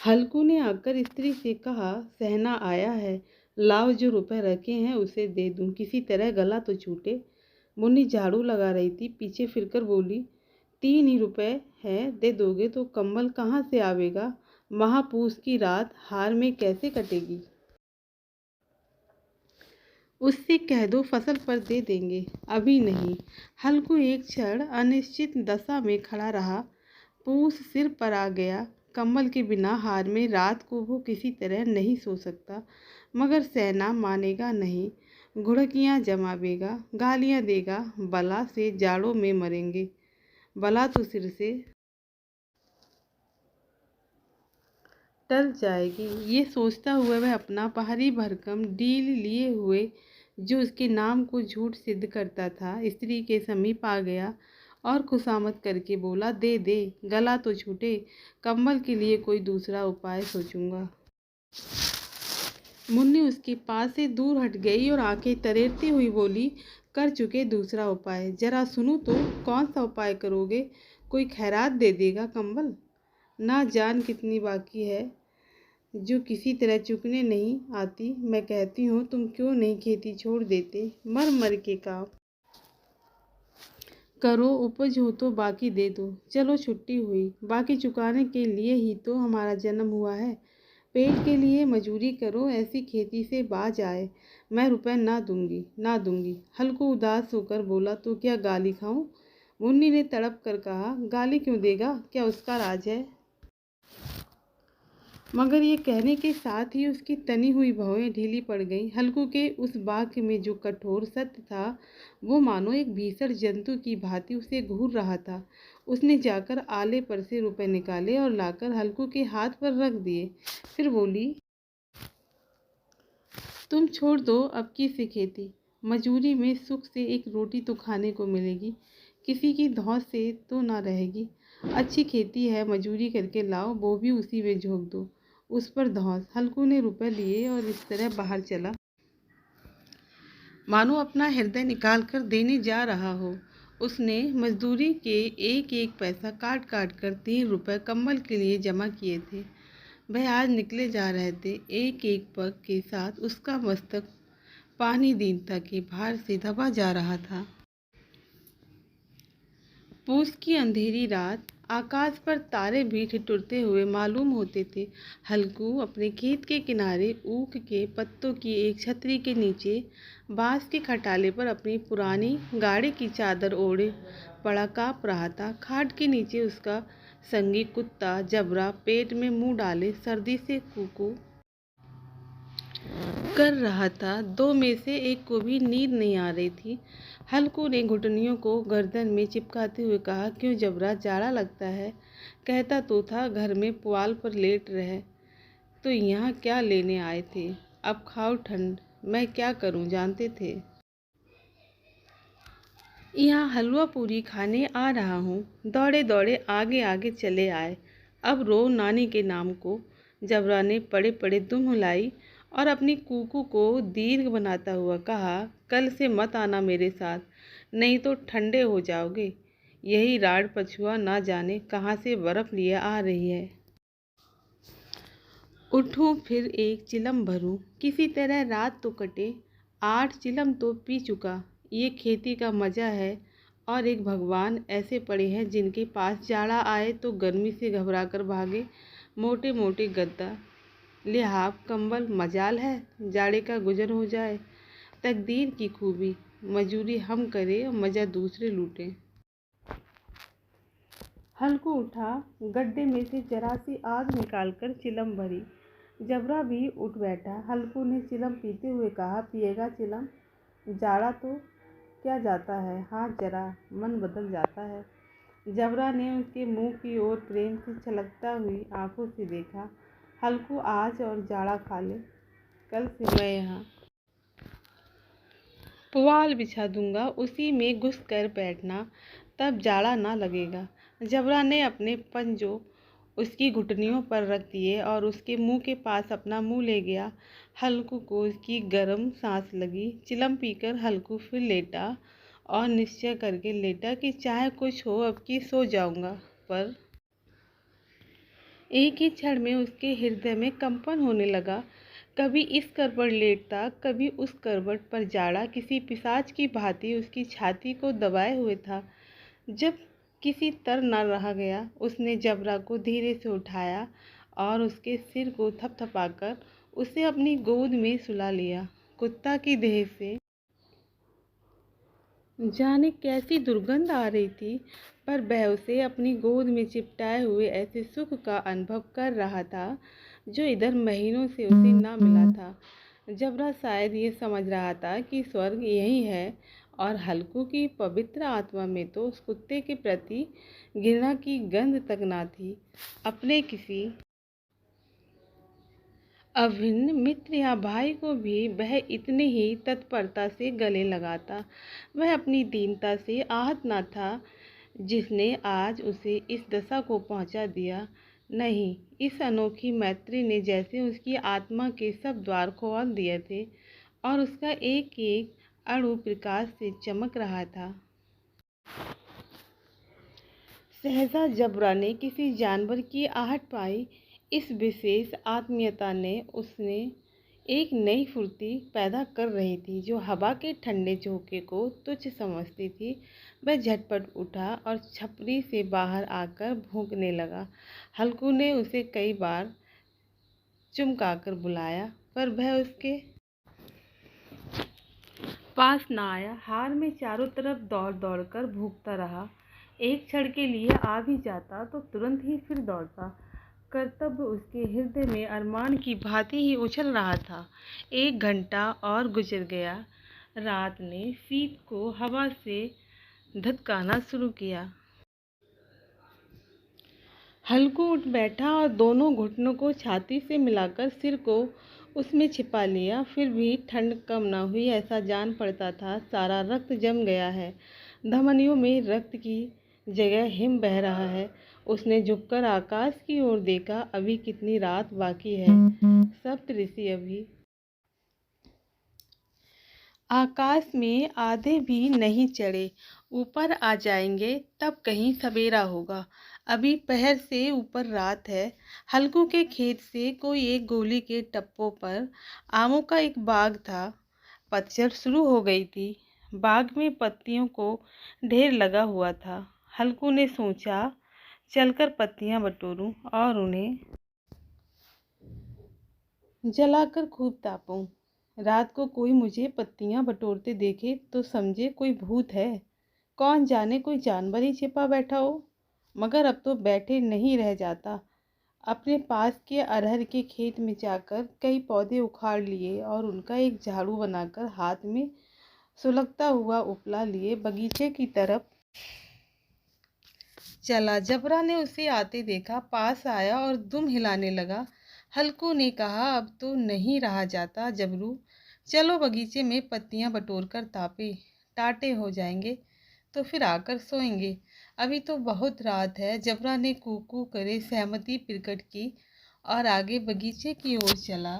हल्कू ने आकर स्त्री से कहा, सहना आया है, लाओ जो रुपए रखे हैं उसे दे दूं, किसी तरह गला तो छूटे। मुन्नी झाड़ू लगा रही थी, पीछे फिरकर बोली, 3 ही रुपए हैं, दे दोगे तो कंबल कहाँ से आवेगा? महापूस की रात हार में कैसे कटेगी? उससे कह दो फसल पर दे देंगे, अभी नहीं। हल्कू एक क्षण अनिश्चित दशा में खड़ा रहा। पूस सिर पर आ गया। कंबल के बिना हार में रात को वो किसी तरह नहीं सो सकता, मगर सहना मानेगा नहीं। घुड़कियां जमावेगा, गालियां देगा, बला से जाड़ों में मरेंगे। बला तो सिर से टल जाएगी। ये सोचता हुआ वह अपना भारी भरकम डील लिए हुए, जो उसके नाम को झूठ सिद्ध करता था, स्त्री के समीप आ गया और खुशामद करके बोला, दे दे, गला तो छूटे, कंबल के लिए कोई दूसरा उपाय सोचूंगा। मुन्नी उसके पास से दूर हट गई और आंखें तरेरती हुई बोली, कर चुके दूसरा उपाय, जरा सुनो तो, कौन सा उपाय करोगे? कोई खैरात दे देगा कंबल? ना जान कितनी बाकी है जो किसी तरह चुकने नहीं आती। मैं कहती हूँ, तुम क्यों नहीं खेती छोड़ देते, मर मर के काम करो, उपज हो तो बाकी दे दो। चलो छुट्टी हुई, बाकी चुकाने के लिए ही तो हमारा जन्म हुआ है। पेट के लिए मजूरी करो, ऐसी खेती से बाज आए। मैं रुपए ना दूंगी, ना दूंगी। हल्कू उदास होकर बोला, तो क्या गाली खाऊं? मुन्नी ने तड़प कर कहा, गाली क्यों देगा, क्या उसका राज है? मगर ये कहने के साथ ही उसकी तनी हुई भौहें ढीली पड़ गईं। हल्कू के उस वाक्य में जो कठोर सत्य था, वो मानो एक भीषण जंतु की भांति उसे घूर रहा था। उसने जाकर आले पर से रुपए निकाले और लाकर हल्कू के हाथ पर रख दिए। फिर बोली, तुम छोड़ दो अब की से खेती। मजूरी में सुख से एक रोटी तो खाने को मिलेगी, किसी की धौंस से तो ना रहेगी। अच्छी खेती है, मजूरी करके लाओ, वो भी उसी में झोंक दो, उस पर धौंस। हल्कू ने रुपए लिए और इस तरह बाहर चला, मानो अपना हृदय निकाल कर देने जा रहा हो। उसने मजदूरी के एक एक पैसा काट काट कर 3 रुपए कंबल के लिए जमा किए थे। वह आज निकले जा रहे थे। एक एक पग के साथ उसका मस्तक पानी दीनता के भार से दबा जा रहा था। पूस की अंधेरी रात, आकाश पर तारे भी ठिठुरते हुए मालूम होते थे। हल्कू अपने खेत के किनारे ऊख के पत्तों की एक छतरी के नीचे बांस के खटाले पर अपनी पुरानी गाड़ी की चादर ओढ़े पड़ा काँप रहा था। खाट के नीचे उसका संगी कुत्ता जबरा पेट में मुंह डाले सर्दी से कूकू कर रहा था। दो में से एक को भी नींद नहीं आ रही थी। हल्कू ने घुटनियों को गर्दन में चिपकाते हुए कहा, क्यों जबरा, जाड़ा लगता है? कहता तो था घर में पुआल पर लेट रहे, तो यहाँ क्या लेने आए थे? अब खाओ ठंड, मैं क्या करूँ, जानते थे यहाँ हलवा पूरी खाने आ रहा हूँ। दौड़े दौड़े आगे आगे चले आए। अब रो नानी के नाम को। जबरा ने पड़े पड़े दुम हिलाई और अपनी कूकू को दीर्घ बनाता हुआ कहा, कल से मत आना मेरे साथ, नहीं तो ठंडे हो जाओगे। यही राड पछुआ ना जाने कहाँ से बर्फ लिए आ रही है। उठूं फिर एक चिलम भरूं, किसी तरह रात तो कटे। 8 चिलम तो पी चुका। ये खेती का मज़ा है। और एक भगवान ऐसे पड़े हैं जिनके पास जाड़ा आए तो गर्मी से घबरा कर भागे। मोटे मोटे गद्दा, लिहाफ, कंबल, मजाल है जाड़े का गुजर हो जाए। तकदीर की खूबी, मजूरी हम करें और मज़ा दूसरे लूटें। हल्कू उठा, गड्ढे में से जरा सी आग निकालकर चिलम भरी। जबरा भी उठ बैठा। हल्कू ने चिलम पीते हुए कहा, पिएगा चिलम? जाड़ा तो क्या जाता है, हाँ जरा मन बदल जाता है। जबरा ने उसके मुंह की ओर प्रेम से छलकता हुई आंखों से देखा। हल्कू, आज और जाड़ा खा ले, कल से मैं यहाँ पुआल बिछा दूंगा, उसी में घुस कर बैठना, तब जाड़ा ना लगेगा। जबरा ने अपने पंजों उसकी घुटनियों पर रख दिए और उसके मुंह के पास अपना मुंह ले गया। हल्कू को उसकी गर्म सांस लगी। चिलम पीकर हल्कू फिर लेटा और निश्चय करके लेटा कि चाहे कुछ हो अब की सो जाऊंगा, पर एक ही क्षण में उसके हृदय में कंपन होने लगा। कभी इस करवट लेटता, कभी उस करवट पर जाड़ा किसी पिशाच की भांति उसकी छाती को दबाए हुए था। जब किसी तर न रहा गया, उसने जबरा को धीरे से उठाया और उसके सिर को थपथपाकर उसे अपनी गोद में सुला लिया। कुत्ता की देह से जाने कैसी दुर्गंध आ रही थी, पर वह उसे अपनी गोद में चिपटाए हुए ऐसे सुख का अनुभव कर रहा था जो इधर महीनों से उसे ना मिला था। जबरा शायद ये समझ रहा था कि स्वर्ग यही है, और हल्कू की पवित्र आत्मा में तो उस कुत्ते के प्रति घृणा की गंध तक ना थी। अपने किसी अभिन्न मित्र या भाई को भी वह इतने ही तत्परता से गले लगाता। वह अपनी दीनता से आहत न था जिसने आज उसे इस दशा को पहुंचा दिया। नहीं, इस अनोखी मैत्री ने जैसे उसकी आत्मा के सब द्वार खोल दिए थे और उसका एक एक अणु प्रकाश से चमक रहा था। सहसा जबरा ने किसी जानवर की आहट पाई। इस विशेष आत्मीयता ने उसने एक नई फुर्ती पैदा कर रही थी जो हवा के ठंडे झोंके को तुच्छ समझती थी। वह झटपट उठा और छपरी से बाहर आकर भौंकने लगा। हल्कू ने उसे कई बार चुमकाकर बुलाया, पर वह उसके पास न आया। हार में चारों तरफ दौड़ दौड़ कर भूखता रहा। एक क्षण के लिए आ भी जाता तो तुरंत ही फिर दौड़ता। कर्तव्य उसके हृदय में अरमान की भांति ही उछल रहा था। 1 घंटा और गुजर गया। रात ने शीत को हवा से धधकाना शुरू किया। हल्कू उठ बैठा और दोनों घुटनों को छाती से मिलाकर सिर को उसमें छिपा लिया। फिर भी ठंड कम न हुई। ऐसा जान पड़ता था सारा रक्त जम गया है, धमनियों में रक्त की जगह हिम बह रहा है। उसने झुककर आकाश की ओर देखा। अभी कितनी रात बाकी है। सप्तऋषि अभी आकाश में आधे भी नहीं चढ़े, ऊपर आ जाएंगे तब कहीं सवेरा होगा। अभी पहर से ऊपर रात है। हल्कू के खेत से कोई एक गोली के टप्पों पर आमों का एक बाग था। पतझड़ शुरू हो गई थी। बाग में पत्तियों को ढेर लगा हुआ था। हल्कू ने सोचा, चलकर पत्तियां बटोरूं और उन्हें जलाकर खूब तापूं। रात को कोई मुझे पत्तियां बटोरते देखे तो समझे कोई भूत है। कौन जाने कोई जानवर ही छिपा बैठा हो। मगर अब तो बैठे नहीं रह जाता। अपने पास के अरहर के खेत में जाकर कई पौधे उखाड़ लिए और उनका एक झाड़ू बनाकर हाथ में सुलगता हुआ उपला लिए बगीचे की तरफ चला। जबरा ने उसे आते देखा, पास आया और दुम हिलाने लगा। हल्कू ने कहा, अब तो नहीं रहा जाता जबरू, चलो बगीचे में पत्तियां बटोर कर तापे। टाटे हो जाएंगे तो फिर आकर सोएंगे। अभी तो बहुत रात है। जबरा ने कूकू करे सहमति प्रकट की और आगे बगीचे की ओर चला।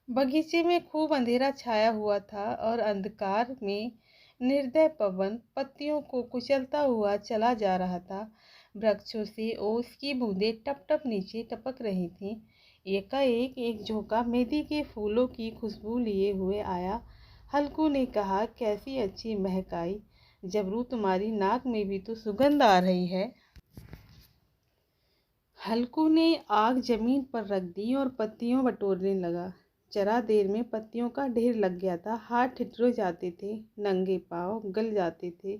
बगीचे में खूब अंधेरा छाया हुआ था और अंधकार में निर्दय पवन पत्तियों को कुचलता हुआ चला जा रहा था। वृक्षों से ओस की बूंदें टप टप नीचे टपक रही थीं। एकाएक एक झोंका मेहंदी के फूलों की खुशबू लिए हुए आया। हल्कू ने कहा, कैसी अच्छी महक आई। जबरू, तुम्हारी नाक में भी तो सुगंध आ रही है। हल्कू ने आग जमीन पर रख दी और पत्तियों बटोरने लगा। जरा देर में पत्तियों का ढेर लग गया था। हाथ ठिठुर जाते थे, नंगे पांव गल जाते थे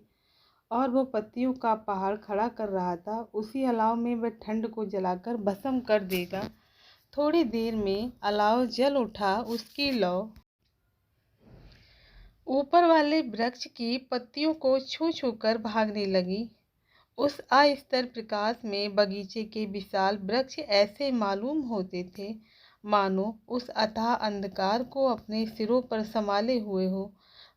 और वो पत्तियों का पहाड़ खड़ा कर रहा था। उसी अलाव में वह ठंड को जलाकर भस्म कर देगा। थोड़ी देर में अलाव जल उठा। उसकी लौ ऊपर वाले वृक्ष की पत्तियों को छू छू कर भागने लगी। उस अस्तर प्रकाश में बगीचे के विशाल वृक्ष ऐसे मालूम होते थे मानो उस अथाह अंधकार को अपने सिरों पर संभाले हुए हो।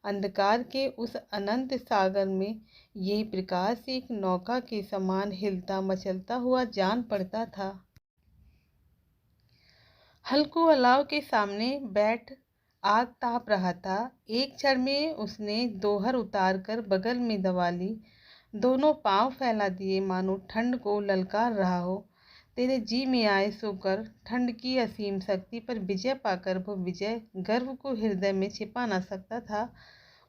अंधकार के उस अनंत सागर में ये प्रकाश एक नौका के समान हिलता मचलता हुआ जान पड़ता था। हल्कू अलाव के सामने बैठ आग ताप रहा था। एक क्षण में उसने दोहर उतार कर बगल में दबा ली। दोनों पांव फैला दिए मानो ठंड को ललकार रहा हो। तेरे जी में आए सो कर, ठंड की असीम शक्ति पर विजय पाकर वो विजय गर्व को हृदय में छिपा ना सकता था।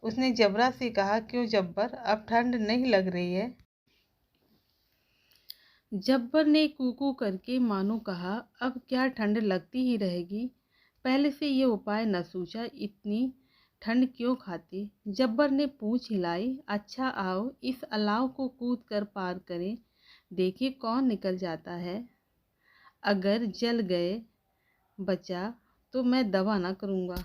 उसने जबरा से कहा, क्यों जब्बर, अब ठंड नहीं लग रही है? जब्बर ने कूकू करके मानो कहा, अब क्या ठंड लगती ही रहेगी? पहले से ये उपाय न सूझा, इतनी ठंड क्यों खाती? जब्बर ने पूंछ हिलाई, अच्छा आओ इस अलाव को कूद कर पार करें, देखिए कौन निकल जाता है। अगर जल गए बचा तो मैं दवा ना करूँगा।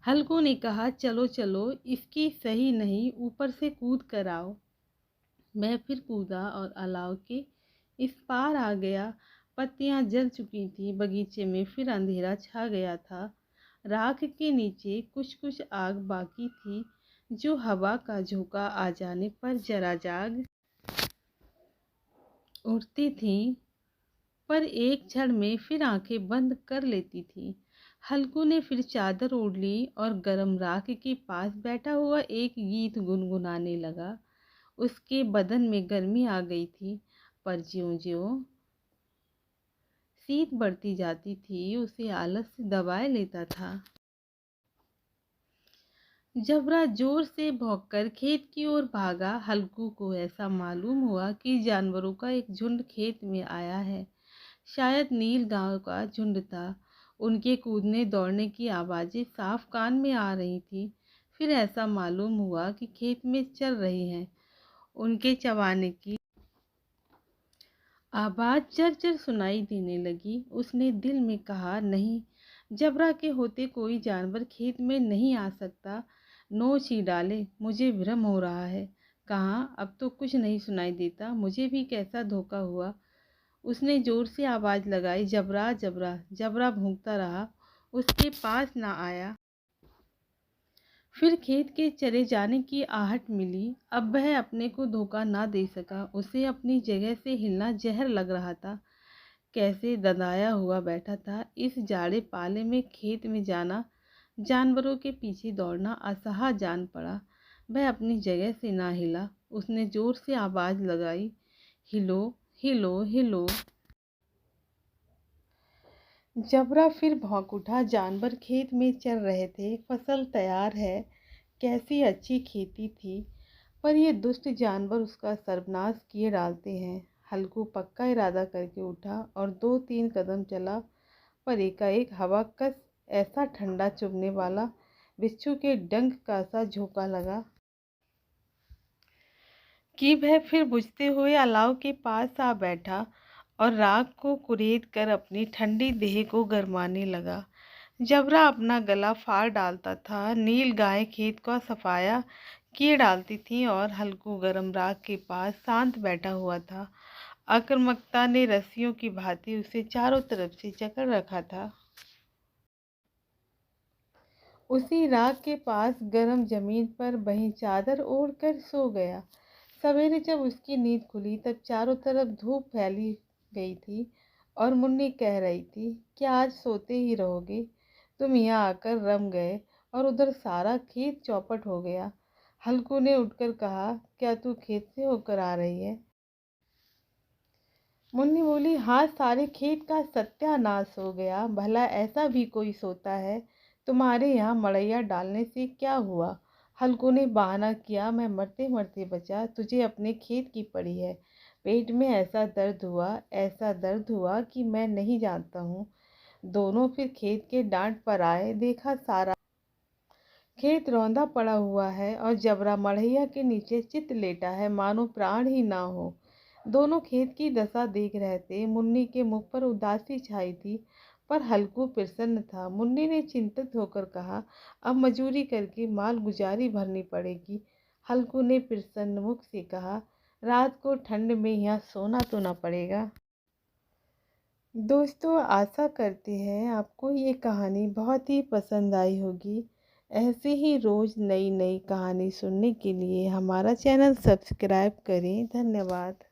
हल्कू ने कहा, चलो चलो इसकी सही नहीं, ऊपर से कूद कर आओ। मैं फिर कूदा और अलाव के इस पार आ गया। पत्तियां जल चुकी थी, बगीचे में फिर अंधेरा छा गया था। राख के नीचे कुछ कुछ आग बाकी थी, जो हवा का झोंका आ जाने पर जरा जाग उठती थी, पर एक क्षण में फिर आंखें बंद कर लेती थी। हल्कू ने फिर चादर ओढ़ ली और गरम राख के पास बैठा हुआ एक गीत गुनगुनाने लगा। उसके बदन में गर्मी आ गई थी, पर ज्यों-ज्यों शीत बढ़ती जाती थी, उसे आलस से दबाए लेता था। जबरा जोर से भौंककर खेत की ओर भागा। हल्कू को ऐसा मालूम हुआ कि जानवरों का एक झुंड खेत में आया है। शायद नील गांव का झुंड था। उनके कूदने दौड़ने की आवाज़ें साफ कान में आ रही थी। फिर ऐसा मालूम हुआ कि खेत में चल रही हैं। उनके चबाने की आवाज़ चर-चर सुनाई देने लगी। उसने दिल में कहा, नहीं, जबरा के होते कोई जानवर खेत में नहीं आ सकता। नोच ही डाले, मुझे भ्रम हो रहा है। कहाँ, अब तो कुछ नहीं सुनाई देता। मुझे भी कैसा धोखा हुआ। उसने जोर से आवाज़ लगाई, जबरा जबरा। जबरा भौंकता रहा, उसके पास ना आया। फिर खेत के चरे जाने की आहट मिली। अब वह अपने को धोखा ना दे सका। उसे अपनी जगह से हिलना जहर लग रहा था। कैसे ददाया हुआ बैठा था। इस जाड़े पाले में खेत में जाना, जानवरों के पीछे दौड़ना असहा जान पड़ा। वह अपनी जगह से ना हिला। उसने जोर से आवाज़ लगाई, हिलो हिलो हिलो। जबरा फिर भौंक उठा। जानवर खेत में चल रहे थे। फसल तैयार है। कैसी अच्छी खेती थी, पर ये दुष्ट जानवर उसका सर्वनाश किए डालते हैं। हल्कू पक्का इरादा करके उठा और 2-3 कदम चला, पर एकाएक हवा कस ऐसा ठंडा चुभने वाला बिच्छू के डंक का सा झोंका लगा कि वह फिर बुझते हुए अलाव के पास आ बैठा और राख को कुरेद कर अपनी ठंडी देह को गरमाने लगा। जबरा अपना गला फाड़ डालता था। नील गाय खेत का सफाया किए डालती थी और हल्कू गरम राख के पास शांत बैठा हुआ था। आक्रामकता ने रस्सियों की भांति उसे चारों तरफ से जकड़ रखा था। उसी राख के पास गरम जमीन पर वहीं चादर ओढ़कर सो गया। सवेरे जब उसकी नींद खुली, तब चारों तरफ धूप फैली गई थी और मुन्नी कह रही थी, क्या आज सोते ही रहोगे? तुम यहाँ आकर रम गए और उधर सारा खेत चौपट हो गया। हल्कू ने उठकर कहा, क्या तू खेत से होकर आ रही है? मुन्नी बोली, हाँ, सारे खेत का सत्यानाश हो गया। भला ऐसा भी कोई सोता है? तुम्हारे यहाँ मड़ैया डालने से क्या हुआ? हल्कू ने बहाना किया, मैं मरते मरते बचा। तुझे अपने खेत की पड़ी है। पेट में ऐसा दर्द हुआ कि मैं नहीं जानता हूँ। दोनों फिर खेत के डांट पर आए। देखा, सारा खेत रौंदा पड़ा हुआ है और जबरा मड़ैया के नीचे चित लेटा है, मानो प्राण ही ना हो। दोनों खेत की दशा देख रहे थे। मुन्नी के मुख पर उदासी छाई थी, पर हल्कू प्रसन्न था। मुन्नी ने चिंतित होकर कहा, अब मजूरी करके माल गुजारी भरनी पड़ेगी। हल्कू ने प्रसन्न मुख से कहा, रात को ठंड में यहाँ सोना तो ना पड़ेगा। दोस्तों, आशा करते हैं आपको ये कहानी बहुत ही पसंद आई होगी। ऐसे ही रोज़ नई नई कहानी सुनने के लिए हमारा चैनल सब्सक्राइब करें। धन्यवाद।